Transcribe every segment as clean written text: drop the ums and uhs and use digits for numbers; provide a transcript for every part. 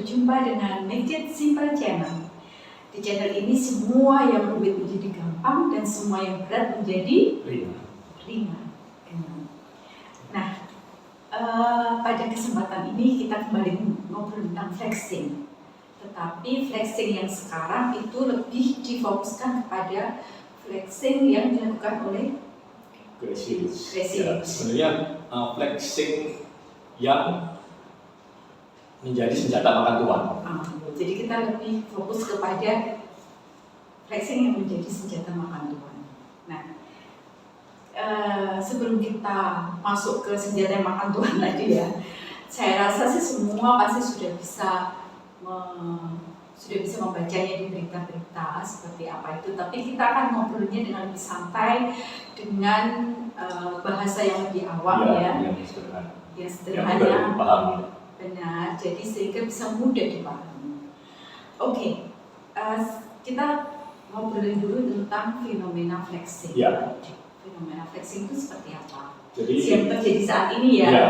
berjumpa dengan Make It Simple Channel. Di channel ini semua yang rumit menjadi gampang dan semua yang berat menjadi ringan. Nah, pada kesempatan ini kita kembali ngobrol tentang flexing. Tetapi flexing yang sekarang itu lebih difokuskan kepada flexing yang dilakukan oleh Gracilis. Gracilis. Ya, sebenarnya flexing yang menjadi senjata makan tuan. Jadi kita lebih fokus kepada flexing yang menjadi senjata makan tuan. Nah, sebelum kita masuk ke senjata makan tuan tadi ya, saya rasa sih semua pasti sudah bisa membacanya di berita-berita seperti apa itu. Tapi kita akan ngobrolnya dengan lebih santai, dengan bahasa yang lebih awam ya, yang sederhana. Yang sederhana. Yang dipahami. Benar, jadi sehingga bisa mudah dipahami. Oke, kita ngobrolin dulu tentang fenomena flexing. Ya. Fenomena flexing itu seperti apa? Jadi yang terjadi saat ini ya. Ya,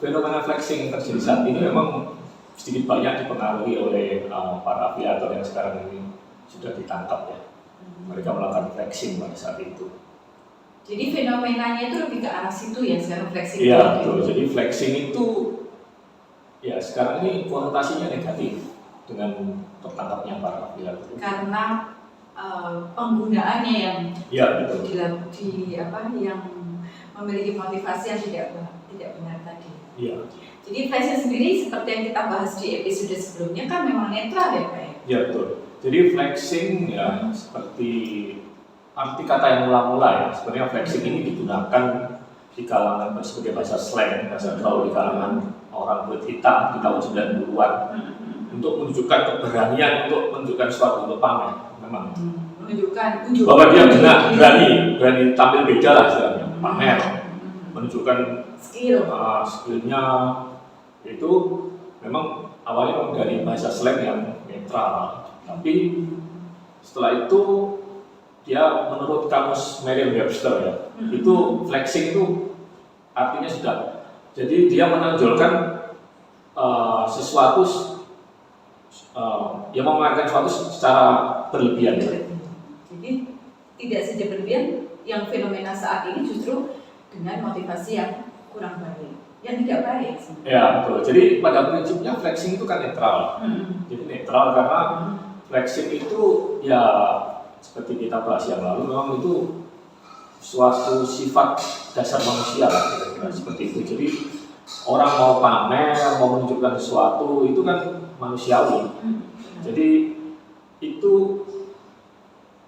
fenomena flexing yang terjadi saat ini memang sedikit banyak dipengaruhi oleh para afiliator yang sekarang ini sudah ditangkap ya. Mereka melakukan flexing pada saat itu. Jadi fenomenanya itu lebih ke arah situ ya sekarang flexing. Iya betul. Jadi flexing itu ya sekarang ini konotasinya negatif dengan tertangkapnya para afiliator. Karena penggunaannya yang yang memiliki motivasi yang tidak benar tadi. Iya. Jadi flexing sendiri seperti yang kita bahas di episode sebelumnya kan memang netral ya Pak ya? Iya betul. Jadi flexing ya seperti arti kata yang mula-mula ya. Sebenarnya flexing ini digunakan di kalangan sebagai bahasa slang, bahasa gaul di kalangan orang kulit hitam di tahun 90-an untuk menunjukkan keberanian untuk menunjukkan suatu untuk pamer. Memang menunjukkan bahwa dia berani tampil beda lah istilahnya, pamer, menunjukkan skillnya. Itu memang awalnya dari bahasa slang yang netral, tapi setelah itu dia menurut kamus Merriam-Webster ya, itu flexing itu artinya sudah, jadi dia menonjolkan sesuatu yang memamerkan sesuatu secara berlebihan. Jadi tidak saja berlebihan, yang fenomena saat ini justru dengan motivasi yang kurang baik, yang tidak baik. Ya betul. Jadi pada prinsipnya flexing itu kan netral. Jadi netral karena flexing itu ya seperti kita bahas yang lalu, memang itu suatu sifat dasar manusia lah, kira-kira seperti itu. Jadi orang mau pamer, mau menunjukkan sesuatu itu kan manusiawi. Jadi itu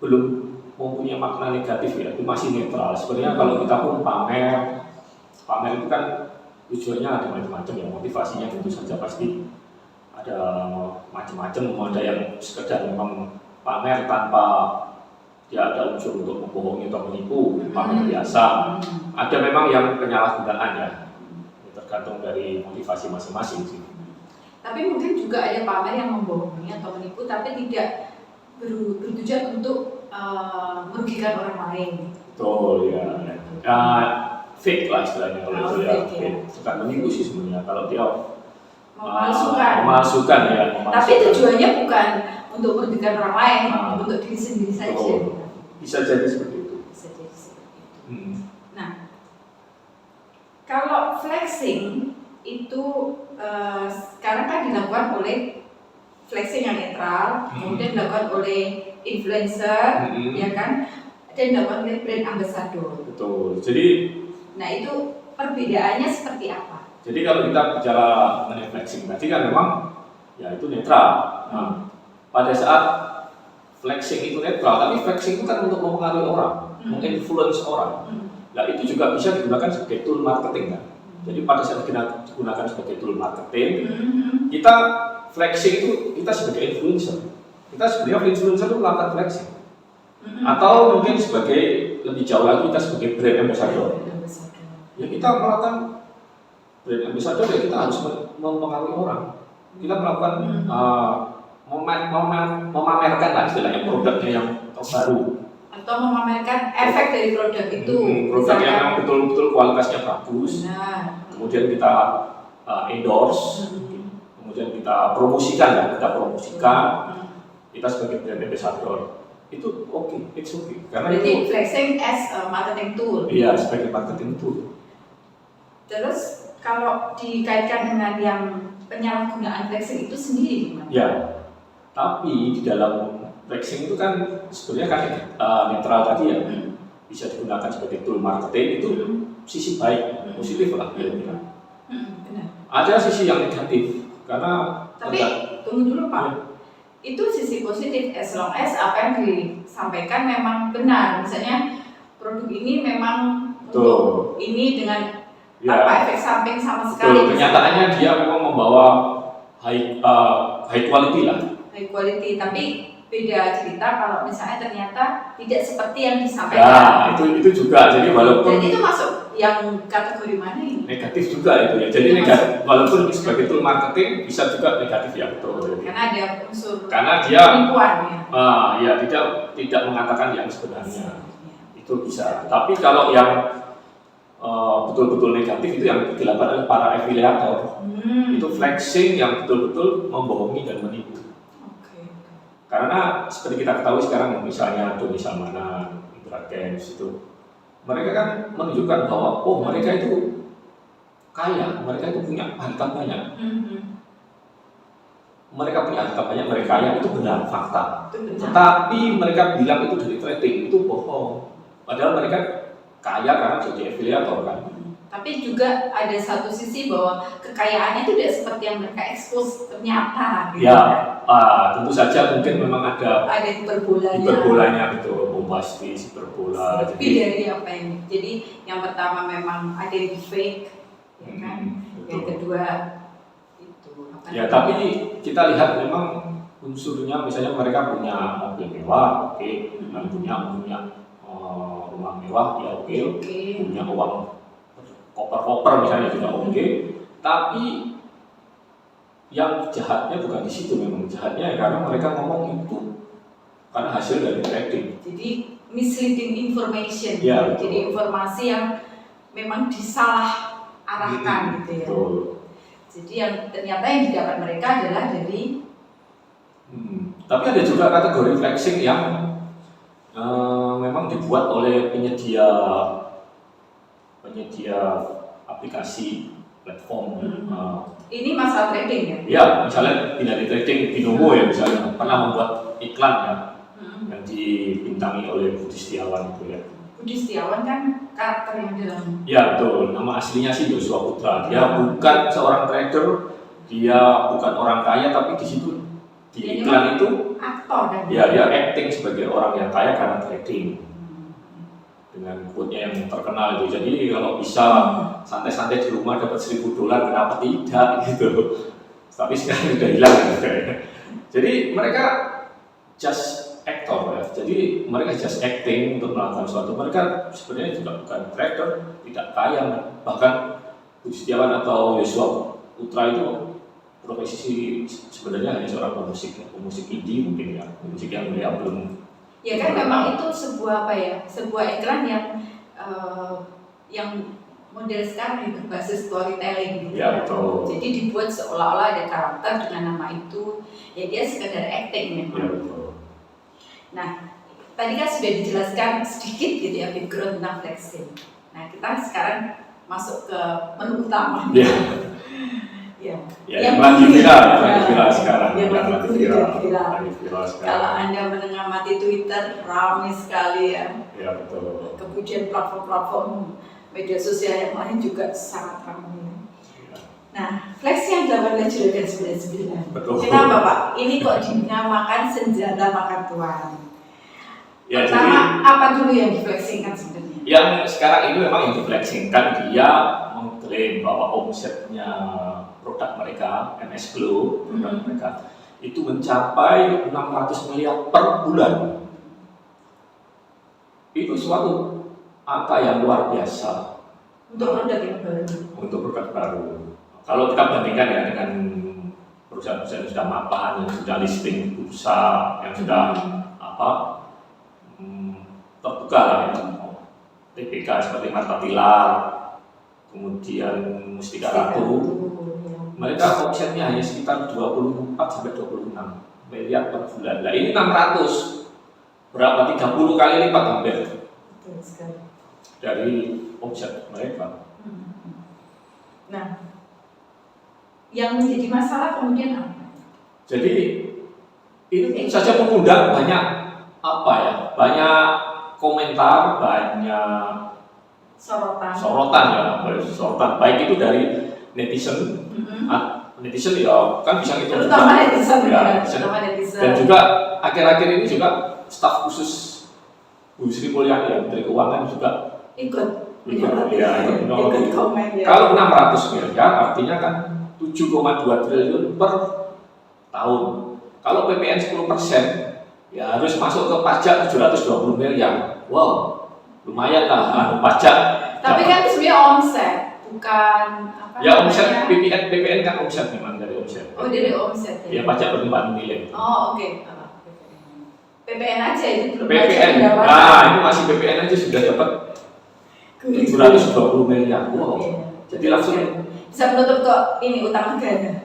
belum mempunyai makna negatif ya, itu masih netral. Sebenarnya kalau kita pun pamer itu kan tujuannya ada macam-macam ya, motivasinya tentu saja pasti ada macam-macam. Ada yang sekedar memang pamer tanpa dia ada unsur untuk membohongi atau menipu, pamer biasa. Ada memang yang penyalahgunaan ya, tergantung dari motivasi masing-masing sih. Tapi mungkin juga ada pamer yang membohongi atau menipu tapi tidak bertujuan untuk merugikan orang lain. Betul ya. Fake lah istilahnya kalau itu ya. Bukan menipu sih sebenarnya, kalau dia memalsukan ya. Tapi tujuannya bukan untuk merugikan orang lain, untuk diri sendiri saja. Bisa jadi seperti itu. Nah, kalau flexing itu sekarang kan dilakukan oleh flexing yang netral, kemudian dilakukan oleh influencer, ya kan, dan dilakukan oleh brand ambassador. Betul. Jadi, nah itu perbedaannya seperti apa? Jadi kalau kita bicara mengenai flexing tadi kan memang ya itu netral. Nah, pada saat flexing itu netral, tapi flexing itu kan untuk mempengaruhi orang, menginfluence orang. Nah itu juga bisa digunakan sebagai tool marketing kan. Jadi pada saat digunakan sebagai tool marketing, kita flexing itu kita sebagai influencer. Kita sebenarnya influencer itu melakukan flexing. Atau mungkin sebagai lebih jauh lagi kita sebagai brand ambassador. Ya kita melakukan brand ambassador ya kita harus mempengaruhi orang. Kita melakukan memamerkan lah istilahnya produknya yang terbaru. Atau memamerkan efek dari produk itu. Produk yang betul-betul kualitasnya bagus. Benar. Kemudian kita endorse. kemudian kita promosikan, kita sebagai brand ambassador, itu oke, it's okay. Karena berarti itu flexing as a marketing tool. iya, sebagai marketing tool. Terus kalau dikaitkan dengan yang penyalahgunaan flexing itu sendiri gimana? Ya, tapi di dalam flexing itu kan sebenarnya kan netral tadi ya, bisa digunakan sebagai tool marketing, itu sisi baik, positif lah kira-kira. Benar. Ada sisi yang negatif karena Tapi tunggu dulu Pak. Ya. Itu sisi positif as long as apa yang disampaikan memang benar. Misalnya produk ini memang untuk ini dengan efek samping sama sekali. Kenyataannya dia memang membawa high quality lah. High quality, tapi beda cerita kalau misalnya ternyata tidak seperti yang Ya, disampaikan. itu juga. Jadi walaupun jadi itu masuk yang kategori mana ini? negatif juga itu ya. Jadi negatif, walaupun sebagai tool marketing bisa juga negatif ya, betul. Karena ada unsur Karena dia penipuan ya. tidak mengatakan yang sebenarnya. Itu bisa. Tapi kalau yang betul-betul negatif itu yang dilakukan oleh para afiliator. Itu flexing yang betul-betul membohongi dan menipu. Karena seperti kita ketahui sekarang misalnya Doni Salmanan, Indra Kents itu, mereka kan menunjukkan bahwa mereka itu kaya, mereka itu punya harta banyak. Mereka punya harta banyak, mereka kaya, itu benar, fakta. Tetapi mereka bilang itu dari trading, itu bohong. Padahal mereka kaya karena jadi afiliator kan. Tapi juga ada satu sisi bahwa kekayaannya itu tidak seperti yang mereka ekspos ternyata. Gitu. Ya, tentu saja mungkin memang ada hiperbolanya betul, bombastis, hiperbola. Lebih dari apa yang jadi yang pertama memang ada yang fake, ya kan? Yang kedua itu. Ya, tapi kita lihat memang unsurnya, misalnya mereka punya mobil mewah, punya rumah mewah, ya punya uang koper-koper misalnya juga tapi yang jahatnya bukan di situ, memang jahatnya karena mereka ngomong itu karena hasil dari trading. Jadi misleading information, ya, jadi informasi yang memang disalah arahkan gitu ya. Betul. Jadi yang ternyata yang didapat mereka adalah dari. Tapi ada juga kategori flexing yang memang dibuat oleh penyedia aplikasi platform. Ini masalah trading ya? Ya, misalnya Binari Trading, Binomo ya misalnya pernah membuat iklan ya yang dibintangi oleh Budi Setiawan itu ya. Budi Setiawan kan karakter yang dalam. Ya betul, nama aslinya sih Joshua Putra. Dia bukan seorang trader, dia bukan orang kaya, tapi di situ di iklan itu aktor kan? Ya, dia acting sebagai orang yang kaya karena trading. Dengan quote-nya yang terkenal itu, jadi kalau bisa santai-santai di rumah dapat $1.000 kenapa tidak gitu. Tapi sekarang udah hilang gitu. Jadi mereka just actor ya, jadi mereka just acting untuk melakukan sesuatu. Mereka sebenarnya juga bukan trader, tidak kaya, bahkan Budi Setiawan atau Joshua Putra itu profesi sebenarnya hanya seorang pemusik indie mungkin ya, musik yang belum. Ya kan memang itu sebuah sebuah iklan yang model sekarang yang berbasis storytelling gitu. Ya betul. Jadi dibuat seolah-olah ada karakter dengan nama itu, ya dia sekedar acting memang. Ya betul. Nah, tadi kan sudah dijelaskan sedikit gitu ya background tentang flexing. Nah, kita sekarang masuk ke menu utama. Ya. Yang lagi viral sekarang. Yang lagi viral. Sekarang. Kalau Anda mengamati Twitter, ramai sekali ya. Ya betul. Kemudian platform-platform media sosial yang lain juga sangat ramai. Nah, flexing yang 18 Juragan 99. Betul. Kenapa Pak? Ini kok dinamakan senjata makan tuan? Ya, pertama, apa dulu yang diflexingkan sebenarnya? Yang sekarang ini memang yang diflexingkan, dia mengklaim bahwa omsetnya produk mereka, MS Glow, produk mereka itu mencapai 600 miliar per bulan. Itu suatu angka yang luar biasa untuk produk yang baru. Untuk produk baru. Kalau kita bandingkan ya dengan perusahaan-perusahaan yang sudah mapan, yang sudah listing di bursa, yang sudah terbuka lah ya, TPK seperti Marta Tilar, kemudian Mustika Ratu. Mereka omsetnya hanya sekitar 24 sampai 26 miliar per bulan. Nah ini 600, berapa? 30 kali lipat hampir dari omset mereka. Nah, yang menjadi masalah kemudian apa? Jadi ini saja mengundang banyak banyak komentar, banyak sorotan baik itu dari netizen, netizen ya kan bisa itu terutama netizen, dan juga akhir-akhir ini juga staf khusus Bu Sri Mulyani ya, Menteri Keuangan juga ikut komen ya. Kalau 600 miliar artinya kan 7,2 triliun per tahun. Kalau PPN 10% ya harus masuk ke pajak 720 miliar. Wow, lumayan lah pajak. Tapi kan itu sebenarnya omset, bukan ya omset. PPN kan omset, memang dari omset. Oh, dari omset ya. Ya pajak penerimaan nilai. Oh, oke. PPN aja itu belum PPN. Itu masih PPN aja sudah dapat 720 miliar. Wow. Jadi langsung bisa menutup kok ini utang negara.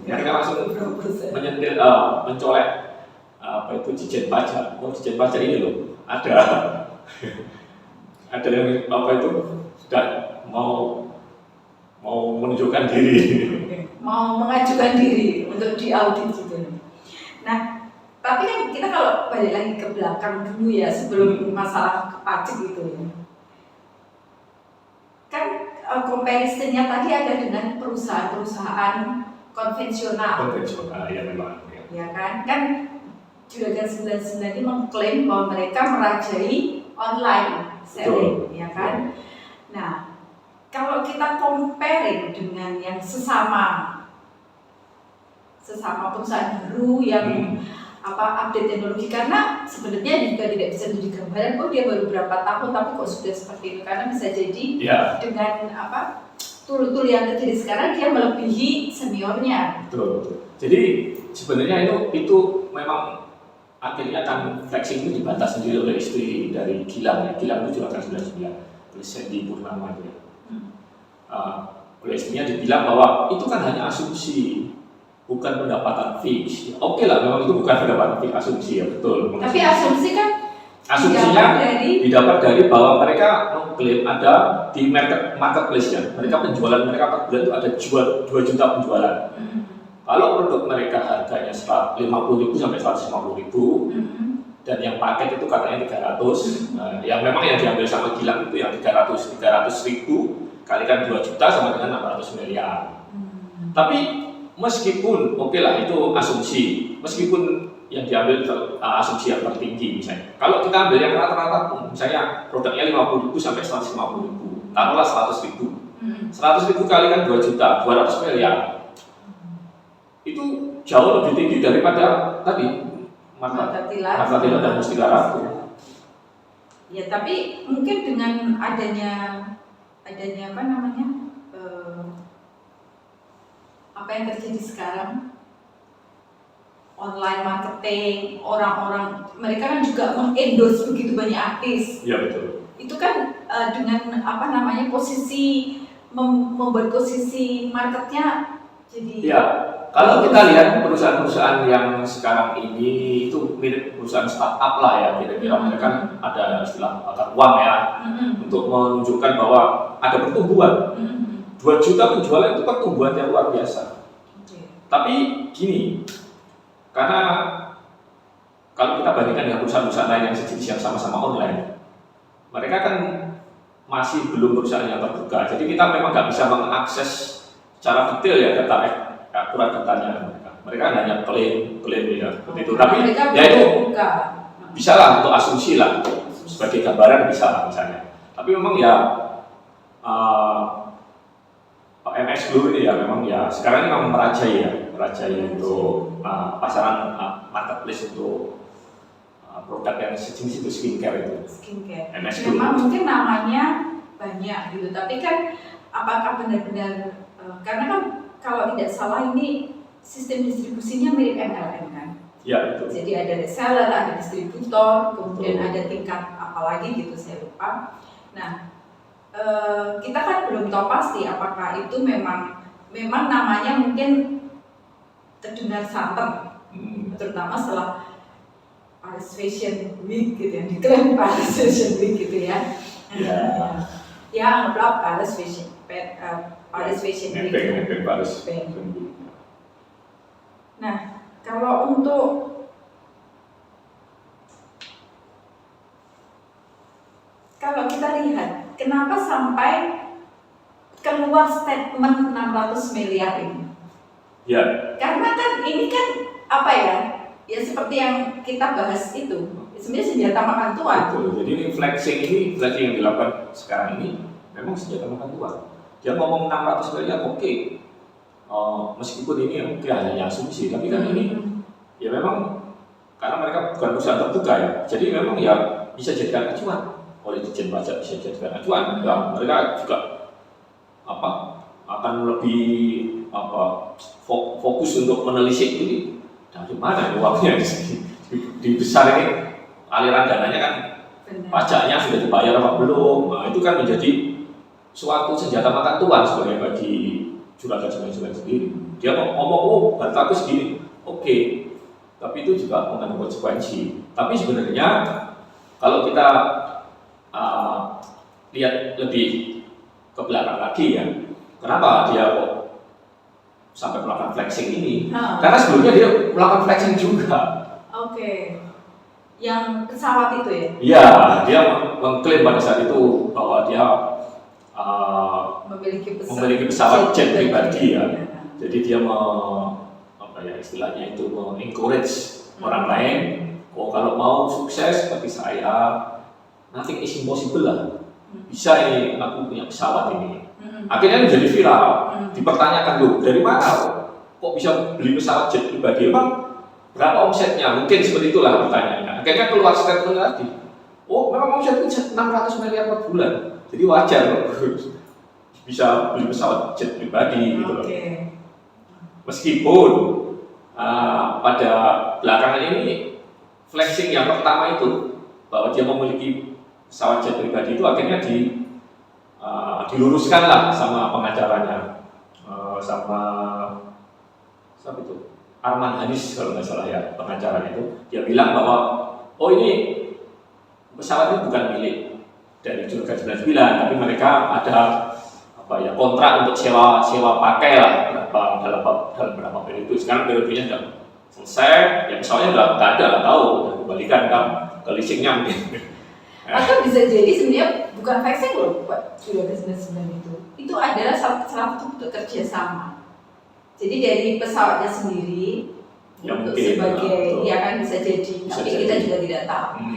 Ya kan langsung menyentil, mencolek itu Ditjen Pajak. Oh, Ditjen Pajak ini loh ada yang itu sudah mau menunjukkan diri, mau mengajukan diri untuk diaudit gitu. Nah, tapi kan kita kalau balik lagi ke belakang dulu ya, sebelum masalah pajak gitu ya, kan comparisonnya tadi ada dengan perusahaan-perusahaan konvensional ya memang ya kan Juragan 99 ini mengklaim bahwa mereka merajai online selling, ya kan. Nah, kalau kita comparing dengan yang sesama perusahaan baru yang update teknologi, karena sebenarnya juga tidak bisa menjadi gambaran dia baru berapa tahun tapi kok sudah seperti itu, karena bisa jadi dengan tool-tool yang terjadi sekarang dia melebihi seniornya. Betul. Jadi sebenarnya itu memang akhirnya kan flexing itu dibantah sendiri oleh istri dari Gilang. Gilang itu juga kan 99, oleh Sandy Purnama itu ya. Oleh istrinya dibilang bahwa itu kan hanya asumsi, bukan pendapatan fix. Oke lah, memang itu bukan pendapatan fix, asumsi ya, betul. Tapi asumsi kan asumsinya didapat dari bahwa mereka mengklaim ada di marketplace ya. Mereka penjualan mereka per bulan itu ada 2 juta penjualan. Kalau produk mereka harganya 50.000 sampai 150.000, dan yang paket itu katanya 300. Yang memang yang diambil sama Gilang itu yang 300.000 kalikan 2 juta sama dengan 600 miliar. Tapi meskipun oke lah itu asumsi, meskipun yang diambil asumsi yang tertinggi misalnya. Kalau kita ambil yang rata-rata pun, misalnya produknya 50.000 sampai 150.000, taruhlah 100.000. 100.000 kalikan 2 juta, 200 miliar. Itu jauh lebih tinggi daripada tadi Martatilar dan Mustika Ratu. Ya, tapi mungkin dengan adanya apa yang terjadi sekarang, online marketing, orang-orang mereka kan juga mengendorse begitu banyak artis. Iya betul. Itu kan dengan posisi membuat posisi marketnya jadi. Ya, kalau kita lihat perusahaan-perusahaan yang sekarang ini itu mirip perusahaan startup lah ya, kira-kira mereka kan ada istilah bakar uang ya, untuk menunjukkan bahwa ada pertumbuhan. 2 juta penjualan itu pertumbuhan yang luar biasa. Tapi gini, karena kalau kita bandingkan dengan perusahaan-perusahaan lain yang sejenis yang sama-sama online, mereka kan masih belum perusahaan yang terbuka. Jadi kita memang nggak bisa mengakses secara detail ya data akurat datanya mereka. Mereka hanya klaim ya seperti itu. Tapi ya itu bisa lah untuk asumsi lah, sebagai gambaran bisa lah misalnya. Tapi memang ya MS Glow ini ya memang ya sekarang ini memang merajai untuk pasaran marketplace untuk produk yang sejenis itu skincare itu. MS Glow. Memang mungkin namanya banyak gitu, tapi kan apakah benar-benar karena kan kalau tidak salah ini sistem distribusinya mirip MLM kan? Ya betul. Jadi ada reseller, ada distributor, kemudian ada tingkat apalagi gitu saya lupa. Nah, kita kan belum tahu pasti apakah itu memang memang namanya mungkin terdengar santer, terutama setelah Paris Fashion Week gitu ya, diklaim Paris Fashion Week gitu ya. Ya anggaplah Paris Fashion Week. Nah, kalau kita lihat, kenapa sampai keluar statement 600 miliar ini? Ya. Karena kan ini kan apa ya? Ya seperti yang kita bahas itu, sebenarnya senjata makan tuan. Betul. Jadi ini flexing yang dilakukan sekarang ini memang senjata makan tuan. Dia ngomong 600 miliar, oke. Meskipun ini mungkin hanya asumsi, tapi kan ini ya memang karena mereka bukan perusahaan terbuka ya. Jadi memang ya bisa jadikan acuan. Oleh Dijen Pajak bisa jadikan acuan. Ya, mereka juga akan lebih fokus untuk menelisik ini dari mana uangnya di besar ini, aliran dananya kan pajaknya sudah dibayar apa belum. Nah, itu kan menjadi suatu senjata makan tuan sebenarnya bagi juragan sendiri. Dia ngomong, harta aku segini, oke. Tapi itu juga mengandung konsekuensi. Tapi sebenarnya kalau kita lihat lebih ke belakang lagi ya, kenapa dia kok sampai melakukan flexing ini? Karena sebelumnya dia melakukan flexing juga. Oke. Yang pesawat itu ya? Iya, dia mengklaim pada saat itu bahwa dia memiliki pesawat jet pribadi ya. Jadi dia istilahnya itu encourage orang lain, kalau mau sukses seperti saya, nothing is impossible lah. Bisa ini, aku punya pesawat ini. Akhirnya menjadi viral. Dipertanyakan loh, dari mana kok bisa beli pesawat jet pribadi? Emang berapa omsetnya? Mungkin seperti itulah pertanyaannya. Akhirnya keluar statement tadi. Oh, memang omsetnya 600 miliar per bulan. Jadi wajar loh bisa beli pesawat jet pribadi gitu loh. Meskipun pada belakangan ini flexing yang pertama itu bahwa dia memiliki pesawat jet pribadi itu akhirnya diluruskan lah sama pengacaranya, sama siapa itu? Arman Hanis kalau nggak salah ya, pengacaranya itu. Dia bilang bahwa ini pesawat itu bukan milik dari Juragan 99, tapi mereka ada kontrak untuk sewa pakai lah dalam berapa periode. Sekarang periodenya sudah selesai, ya pesawatnya nggak ada, nggak tahu, kembalikan ke leasingnya mungkin. Atau bisa jadi sebenarnya bukan flexing loh Pak Juragan 99 itu. Itu adalah salah satu bentuk kerjasama. Jadi dari pesawatnya sendiri untuk sebagai ya kan bisa jadi, tapi kita juga tidak tahu.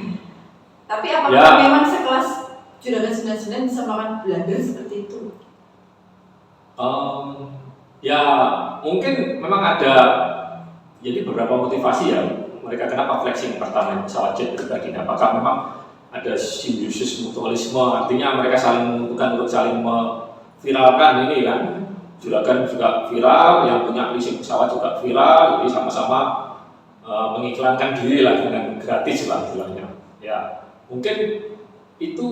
Tapi apakah memang sekelas Juragan 99 bisa melakukan blunder seperti itu? Ya mungkin memang ada jadi beberapa motivasi ya mereka kenapa flexing pertama pesawat jet pribadi. Apakah memang ada simbiosis mutualisme, artinya mereka saling menguntungkan untuk saling memviralkan ini kan. Juragan juga viral, yang punya leasing pesawat juga viral, jadi sama-sama mengiklankan diri lah dengan gratis lah istilahnya. Ya mungkin itu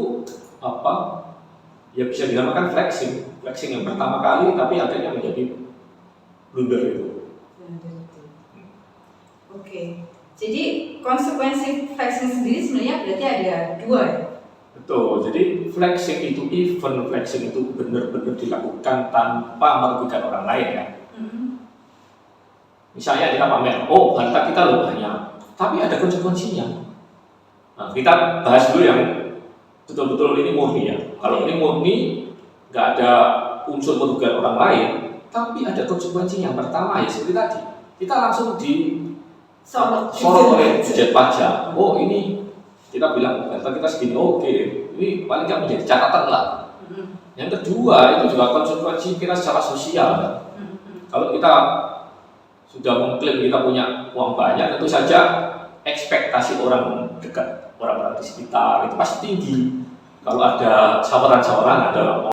ya bisa dinamakan flexing yang pertama kali, tapi akhirnya menjadi blunder itu. Oke. Jadi konsekuensi flexing sendiri sebenarnya berarti ada dua ya? Betul, jadi flexing itu benar-benar dilakukan tanpa merugikan orang lain ya. Misalnya kita pamer, harta kita loh banyak, tapi ada konsekuensinya. Nah, kita bahas dulu yang betul-betul ini murni ya. Kalau ini murni, nggak ada unsur merugikan orang lain, tapi ada konsekuensinya. Yang pertama ya seperti tadi, kita langsung sorot oleh Dijen Pajak. Ini kita bilang harta kita segini, ini paling nggak menjadi catatan lah. Yang kedua itu juga konsekuensi kita secara sosial. Kalau kita sudah mengklaim kita punya uang banyak, tentu saja ekspektasi orang dekat, orang-orang di sekitar itu pasti tinggi. Kalau ada saweran-saweran, ada